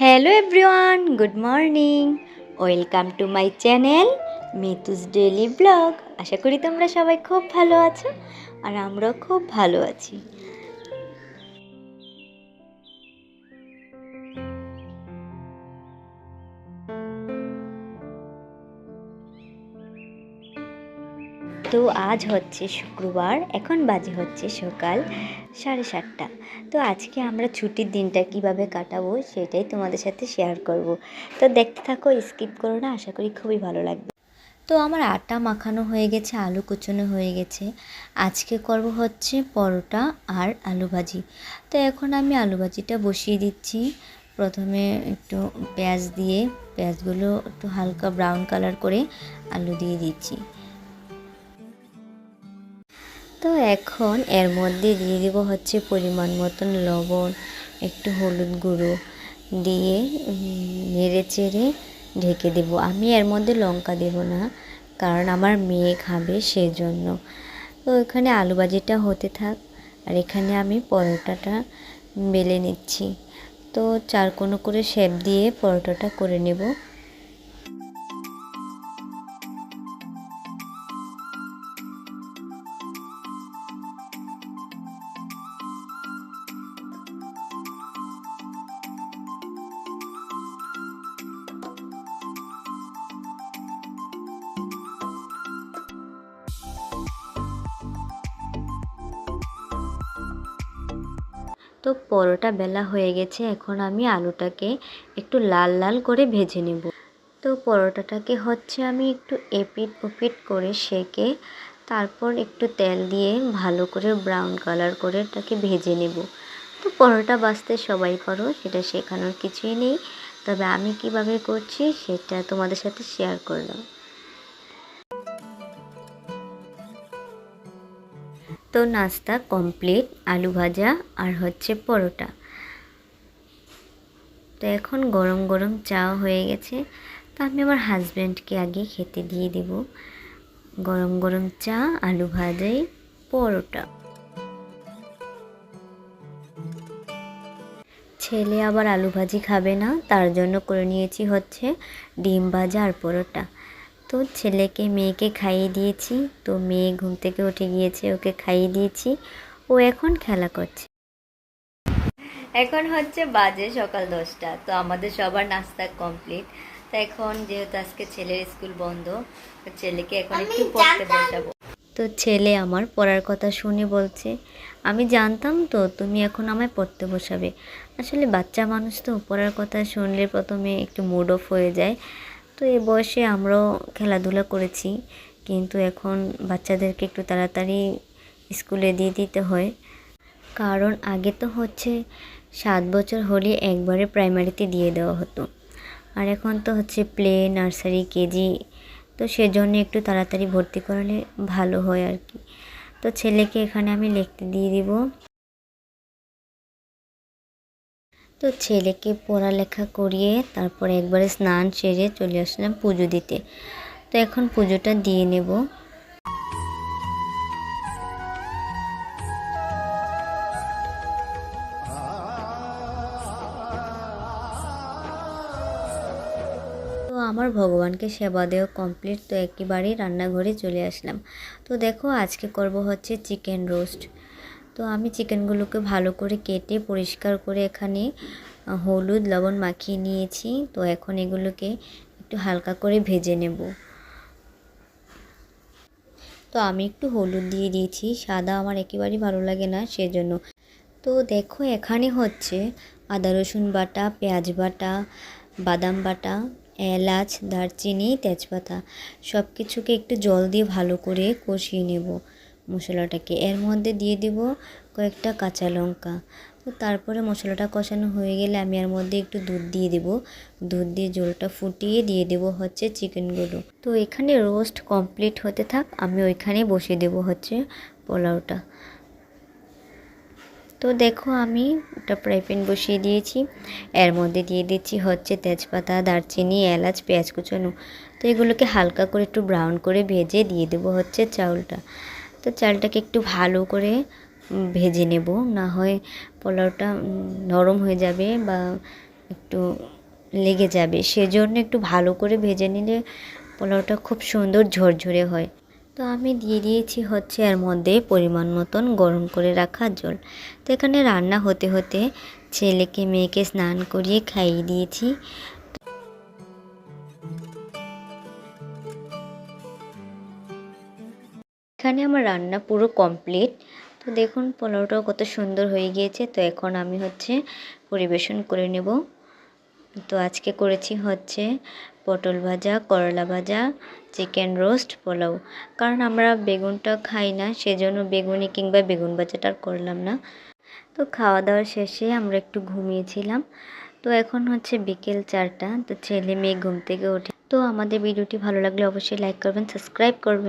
Hello everyone, good morning. Welcome to my channel Mitu's daily blog. আশা করি তোমরা সবাই খুব ভালো আছো আর আমরাও খুব ভালো আছি। তো আজ হচ্ছে শুক্রবার, এখন বাজে হচ্ছে সকাল 7:30। তো আজকে আমরা ছুটির দিনটা কিভাবে কাটাবো সেটাই তোমাদের সাথে শেয়ার করব। তো দেখতে থাকো, স্কিপ করো না, আশা করি খুবই ভালো লাগবে। তো আমার আটা মাখানো হয়ে গেছে, আলু কুচোনো হয়ে গেছে। আজকে করব হচ্ছে পরোটা আর আলু ভাজি। তো এখন আমি আলু ভাজিটা বসিয়ে দিচ্ছি। প্রথমে একটু পেঁয়াজ দিয়ে, পেঁয়াজগুলো একটু হালকা ব্রাউন কালার করে আলু দিয়ে দিচ্ছি। তো এখন এর মধ্যে দিয়ে দেব হচ্ছে পরিমাণ মতন লবণ, একটু হলুদ গুঁড়ো দিয়ে নেড়ে চেড়ে ঢেকে দেব। আমি এর মধ্যে লঙ্কা দেব না, কারণ আমার মেয়ে খাবে সেজন্য। তো এখানে আলু ভাজিটা হতে থাক, আর এখানে আমি পরোটাটা বেলে নিচ্ছি। তো চারকোনা করে শেপ দিয়ে পরোটাটা করে নেব। তো পরোটা বেলা হয়ে গেছে, এখন আমি আলুটাকে একটু লাল লাল করে ভেজে নেব। তো পরোটাটাকে হচ্ছে আমি একটু এপিট ওপিট করে সেঁকে তারপর একটু তেল দিয়ে ভালো করে ব্রাউন কালার করে এটাকে ভেজে নেব। তো পরোটা ভাজতে সবাই পারো, সেটা শেখানোর কিছুই নেই, তবে আমি কিভাবে করছি সেটা তোমাদের সাথে শেয়ার করলাম। তো নাস্তা কমপ্লিট, আলু ভাজা আর হচ্ছে পরোটা। তো এখন গরম গরম চা হয়ে গেছে, তো আমি আমার হাজব্যান্ডকে আগে খেতে দিয়ে দেব। গরম গরম চা, আলু ভাজাই, পরোটা। ছেলে আবার আলু ভাজি খাবে না, তার জন্য করে নিয়েছি হচ্ছে ডিম ভাজা আর পরোটা। তো ছেলেকে মেয়েকে খাইয়ে দিয়েছি। তো মেয়ে ঘুম থেকে উঠে গিয়েছে, ওকে খাইয়ে দিয়েছি, ও এখন খেলা করছে। এখন হচ্ছে বাজে সকাল 10টা। তো আমাদের সবার নাস্তা কমপ্লিট। তো এখন যেহেতু আজকে ছেলের স্কুল বন্ধ, তো ছেলেকে এখন একটু পড়তে বসাবো। তো ছেলে আমার পড়ার কথা শুনে বলছে, আমি জানতাম তো তুমি এখন আমায় পড়তে বসাবে। আসলে বাচ্চা মানুষ তো, পড়ার কথা শুনলে প্রথমে একটু মুড অফ হয়ে যায়। তো এই বয়সে আমরাও খেলাধুলা করেছি, কিন্তু এখন বাচ্চাদেরকে একটু তাড়াতাড়ি স্কুলে দিয়ে দিতে হয়। কারণ আগে তো হচ্ছে 7 বছর হলে একবারে প্রাইমারিতে দিয়ে দেওয়া হতো, আর এখন তো হচ্ছে প্লে, নার্সারি, কেজি। তো সেজন্য একটু তাড়াতাড়ি ভর্তি করালে ভালো হয় আর কি। তো ছেলেকে এখানে আমি লিখতে দিয়ে দিব। তো ছেলেকে পড়ালেখা করিয়ে তারপরে একবারে স্নান সেরে চলে আসলাম পুজো দিতে। তো এখন পুজোটা দিয়ে নেব। তো আমার ভগবানকে সেবা দেওয়া কমপ্লিট, তো একেবারেই রান্নাঘরে চলে আসলাম। তো দেখো আজকে করব হচ্ছে চিকেন রোস্ট। তো আমি চিকেনগুলোকে ভালো করে কেটে পরিষ্কার করে এখানে হলুদ লবণ মাখিয়ে নিয়েছি। তো এখন এগুলোকে একটু হালকা করে ভেজে নেব। তো আমি একটু হলুদ দিয়ে দিয়েছি, সাদা আমার একেবারেই ভালো লাগে না সেজন্য। তো দেখো এখানে হচ্ছে আদা রসুন বাটা, পেঁয়াজ বাটা, বাদাম বাটা, এলাচ, দারচিনি, তেজপাতা সব কিছুকে একটু জল দিয়ে ভালো করে কষিয়ে নেব মশলাটাকে। এর মধ্যে দিয়ে দেব কয়েকটা কাঁচা লঙ্কা। তো তারপরে মশলাটা কষানো হয়ে গেলে আমি এর মধ্যে একটু দুধ দিয়ে দেব। দুধ দিয়ে জলটা ফুটিয়ে দিয়ে দেব হচ্ছে চিকেনগুলো। তো এখানে রোস্ট কমপ্লিট হতে থাক, আমি ওইখানে বসিয়ে দেব হচ্ছে পোলাওটা। তো দেখো আমি একটা ফ্রাই প্যান বসিয়ে দিয়েছি, এর মধ্যে দিয়ে দিচ্ছি হচ্ছে তেজপাতা, দারচিনি, এলাচ, পেঁয়াজ কুচানো। তো এগুলোকে হালকা করে একটু ব্রাউন করে ভেজে দিয়ে দেবো হচ্ছে চাউলটা। তো চালটাকে একটু ভালো করে ভেজে নেব, না হয় পোলাওটা নরম হয়ে যাবে বা একটু লেগে যাবে, সেজন্য একটু ভালো করে ভেজে নিলে পোলাওটা খুব সুন্দর ঝরঝরে হয়। তো আমি দিয়ে দিয়েছি হচ্ছে এর মধ্যে পরিমাণ মতন গরম করে রাখা জল। তো এখানে রান্না হতে হতে ছেলেকে মেয়েকে স্নান করিয়ে খাইয়ে দিয়েছি। এখানে আমার রান্না পুরো কমপ্লিট। তো দেখুন পোলাওটাও কত সুন্দর হয়ে গিয়েছে। তো এখন আমি হচ্ছে পরিবেশন করে নেব। তো আজকে করেছি হচ্ছে পটল ভাজা, করলা ভাজা, চিকেন রোস্ট, পোলাও। কারণ আমরা বেগুনটা খাই না, সেজন্য বেগুনি কিংবা বেগুন ভাজাটা আর করলাম না। তো খাওয়া দাওয়ার শেষে আমরা একটু ঘুমিয়েছিলাম। তো এখন হচ্ছে বিকেল 4টা। তো ছেলে মেয়ে ঘুম থেকে ওঠে। তো আমাদের ভিডিওটি ভালো লাগলে অবশ্যই লাইক করবেন, সাবস্ক্রাইব করবেন।